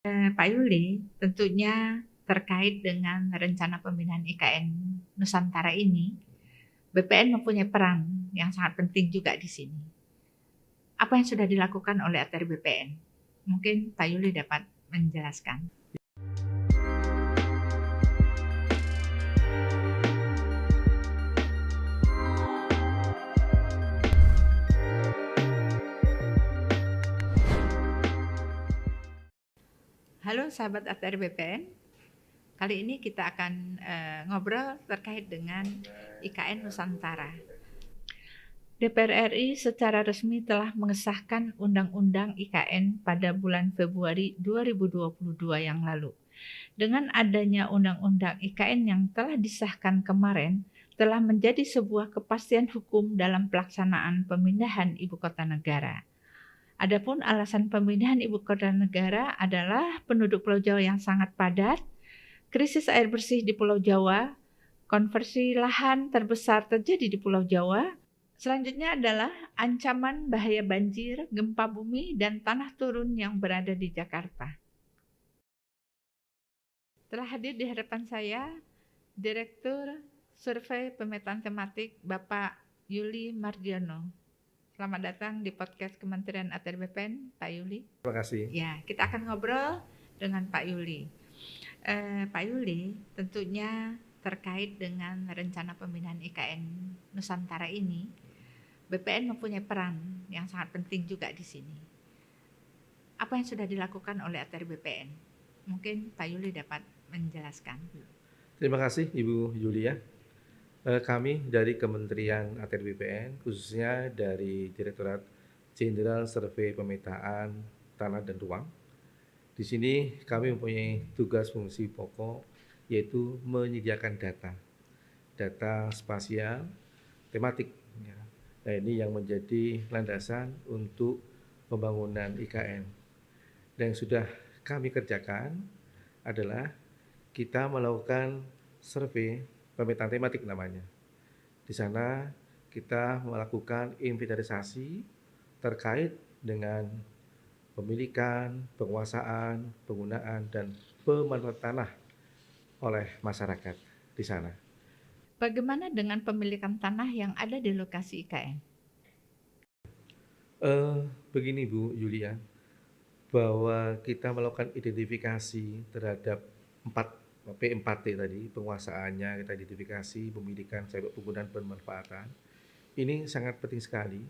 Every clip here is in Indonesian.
Pak Yuli, tentunya terkait dengan rencana pembinaan IKN Nusantara ini, BPN mempunyai peran yang sangat penting juga di sini. Apa yang sudah dilakukan oleh ATR BPN? Mungkin Pak Yuli dapat menjelaskan. Halo sahabat ATR BPN, kali ini kita akan ngobrol terkait dengan IKN Nusantara. DPR RI secara resmi telah mengesahkan Undang-Undang IKN pada bulan Februari 2022 yang lalu. Dengan adanya Undang-Undang IKN yang telah disahkan kemarin, telah menjadi sebuah kepastian hukum dalam pelaksanaan pemindahan ibu kota negara. Adapun alasan pemindahan ibu kota negara adalah penduduk Pulau Jawa yang sangat padat, krisis air bersih di Pulau Jawa, konversi lahan terbesar terjadi di Pulau Jawa. Selanjutnya adalah ancaman bahaya banjir, gempa bumi, dan tanah turun yang berada di Jakarta. Telah hadir di hadapan saya Direktur Survei Pemetaan Tematik Bapak Yuli Mardiono. Selamat datang di podcast Kementerian ATR BPN, Pak Yuli. Terima kasih. Ya, kita akan ngobrol dengan Pak Yuli. Pak Yuli, tentunya terkait dengan rencana pembinaan IKN Nusantara ini, BPN mempunyai peran yang sangat penting juga di sini. Apa yang sudah dilakukan oleh ATR BPN? Mungkin Pak Yuli dapat menjelaskan. Terima kasih Ibu Yulia. Kami dari Kementerian ATR BPN, khususnya dari Direktorat Jenderal Survei Pemetaan Tanah dan Ruang. Di sini kami mempunyai tugas fungsi pokok, yaitu menyediakan data spasial, tematik. Nah, ini yang menjadi landasan untuk pembangunan IKN. Dan yang sudah kami kerjakan adalah kita melakukan survei pemetaan tematik namanya. Di sana kita melakukan inventarisasi terkait dengan pemilikan, penguasaan, penggunaan, dan pemanfaatan tanah oleh masyarakat di sana. Bagaimana dengan pemilikan tanah yang ada di lokasi IKN? Begini Bu Yulia, bahwa kita melakukan identifikasi terhadap P4T tadi, penguasaannya kita identifikasi, pemilikan, sampai penggunaan pemanfaatan. Ini sangat penting sekali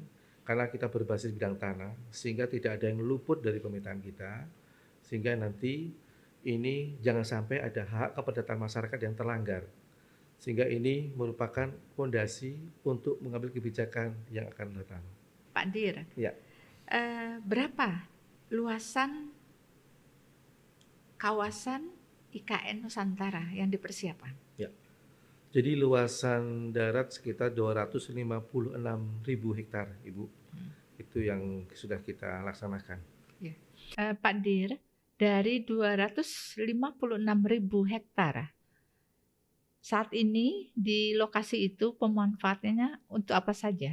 karena kita berbasis bidang tanah, sehingga tidak ada yang luput dari pemetaan kita, sehingga nanti ini jangan sampai ada hak kepedataan masyarakat yang terlanggar. Sehingga ini merupakan fondasi untuk mengambil kebijakan yang akan datang. Pak Dir, Ya. Berapa luasan kawasan IKN Nusantara yang dipersiapkan? Ya. Jadi luasan darat sekitar 256.000 hektar, Ibu. Itu yang sudah kita laksanakan. Ya. Pak Dir, dari 256.000 hektar, saat ini di lokasi itu pemanfaatannya untuk apa saja?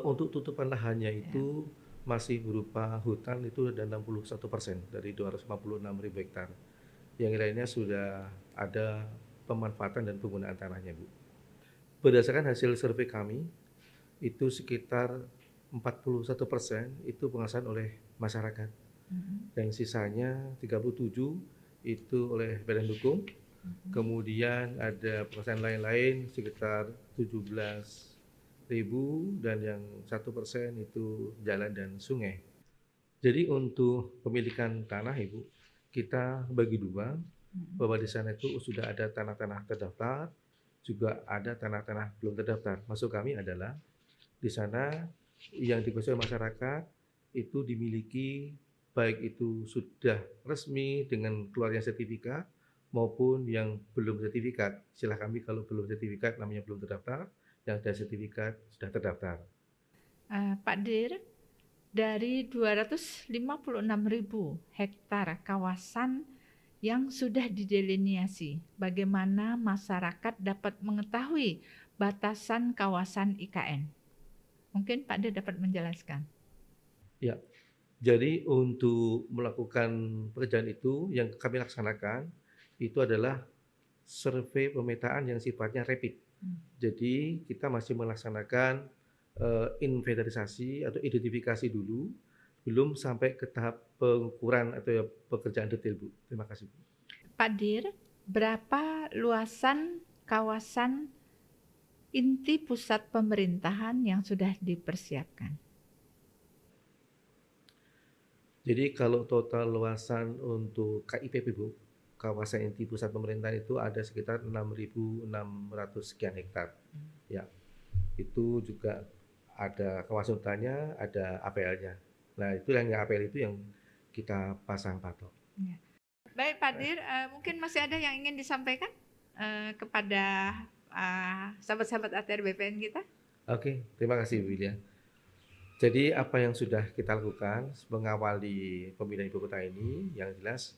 Untuk tutupan lahannya itu masih berupa hutan, itu ada 61% dari 256.000 hektar. Yang lainnya sudah ada pemanfaatan dan penggunaan tanahnya, Bu. Berdasarkan hasil survei kami, itu sekitar 41% itu penguasaan oleh masyarakat. Dan sisanya 37 itu oleh badan hukum. Kemudian ada penguasaan lain-lain sekitar 17.000, dan yang 1% itu jalan dan sungai. Jadi untuk pemilikan tanah, Ibu, kita bagi dua, bahwa di sana itu sudah ada tanah-tanah terdaftar, juga ada tanah-tanah belum terdaftar. Maksud kami adalah di sana yang dikuasai masyarakat itu dimiliki, baik itu sudah resmi dengan keluarnya sertifikat maupun yang belum sertifikat. Istilah kami kalau belum sertifikat namanya belum terdaftar, yang ada sertifikat sudah terdaftar. Pak Dir, dari 256.000 hektar kawasan yang sudah didelineasi, bagaimana masyarakat dapat mengetahui batasan kawasan IKN? Mungkin Pak Dir dapat menjelaskan. Ya, Jadi untuk melakukan pekerjaan itu yang kami laksanakan itu adalah survei pemetaan yang sifatnya rapid. Jadi kita masih melaksanakan inventarisasi atau identifikasi dulu, belum sampai ke tahap pengukuran atau ya pekerjaan detail, Bu. Terima kasih, Bu. Pak Dir, berapa luasan kawasan inti pusat pemerintahan yang sudah dipersiapkan? Jadi kalau total luasan untuk KIPP, Bu, kawasan inti pusat pemerintahan itu ada sekitar 6.600 sekian hektar. Ya, itu juga ada kawasan hutannya, ada APL-nya. Nah, itu yang APL itu yang kita pasang patok. Ya. Baik Pak Dir, mungkin masih ada yang ingin disampaikan kepada sahabat-sahabat ATR BPN kita? Oke, terima kasih Bu Wilya. Jadi apa yang sudah kita lakukan mengawali pemindahan ibu kota ini, yang jelas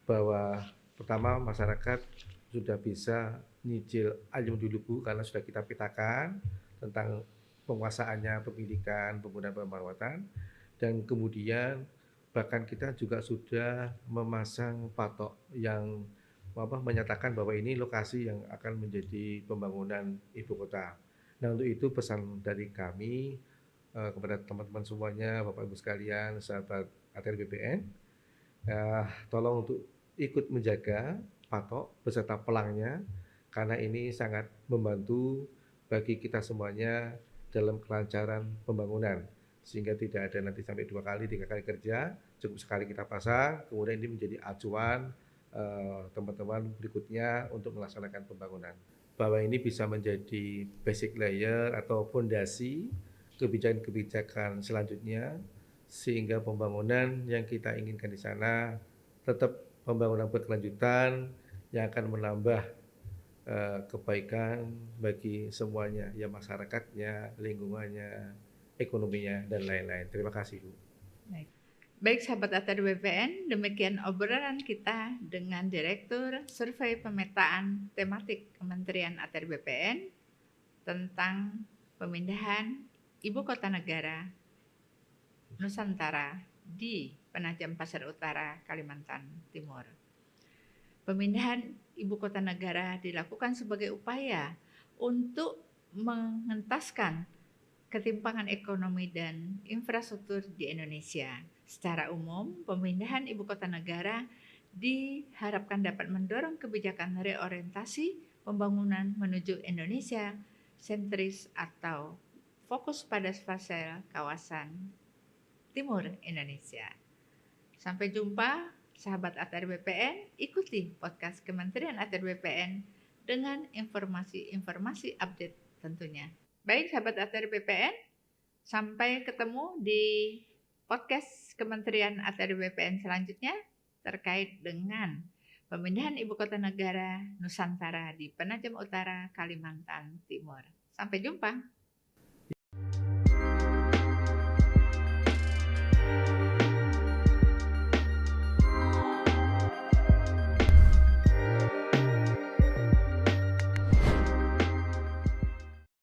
bahwa pertama masyarakat sudah bisa nyicil ayam dulu Bu, karena sudah kita petakan tentang penguasaannya, pendidikan, penggunaan perawatan, dan kemudian bahkan kita juga sudah memasang patok yang menyatakan bahwa ini lokasi yang akan menjadi pembangunan ibu kota. Nah, untuk itu pesan dari kami kepada teman-teman semuanya, Bapak Ibu sekalian, sahabat ATR BPN, tolong untuk ikut menjaga patok beserta pelangnya, karena ini sangat membantu bagi kita semuanya dalam kelancaran pembangunan, sehingga tidak ada nanti sampai 2 kali, 3 kali kerja, cukup sekali kita pasang, kemudian ini menjadi acuan teman-teman berikutnya untuk melaksanakan pembangunan. Bahwa ini bisa menjadi basic layer atau fondasi kebijakan-kebijakan selanjutnya, sehingga pembangunan yang kita inginkan di sana tetap pembangunan berkelanjutan yang akan menambah kebaikan bagi semuanya, ya masyarakatnya, lingkungannya, ekonominya, dan lain-lain. Terima kasih, Bu. Baik sahabat ATR BPN, demikian obrolan kita dengan Direktur Survei Pemetaan Tematik Kementerian ATR BPN tentang pemindahan Ibu Kota Negara Nusantara di Penajam Pasir Utara, Kalimantan Timur. Pemindahan Ibu Kota Negara dilakukan sebagai upaya untuk mengentaskan ketimpangan ekonomi dan infrastruktur di Indonesia. Secara umum, pemindahan ibu kota negara diharapkan dapat mendorong kebijakan reorientasi pembangunan menuju Indonesia sentris atau fokus pada spasial kawasan timur Indonesia. Sampai jumpa sahabat ATR BPN, ikuti podcast Kementerian ATR BPN dengan informasi-informasi update tentunya. Baik sahabat ATR BPN, sampai ketemu di podcast Kementerian ATR BPN selanjutnya terkait dengan pemindahan ibu kota negara Nusantara di Penajam Utara, Kalimantan Timur. Sampai jumpa.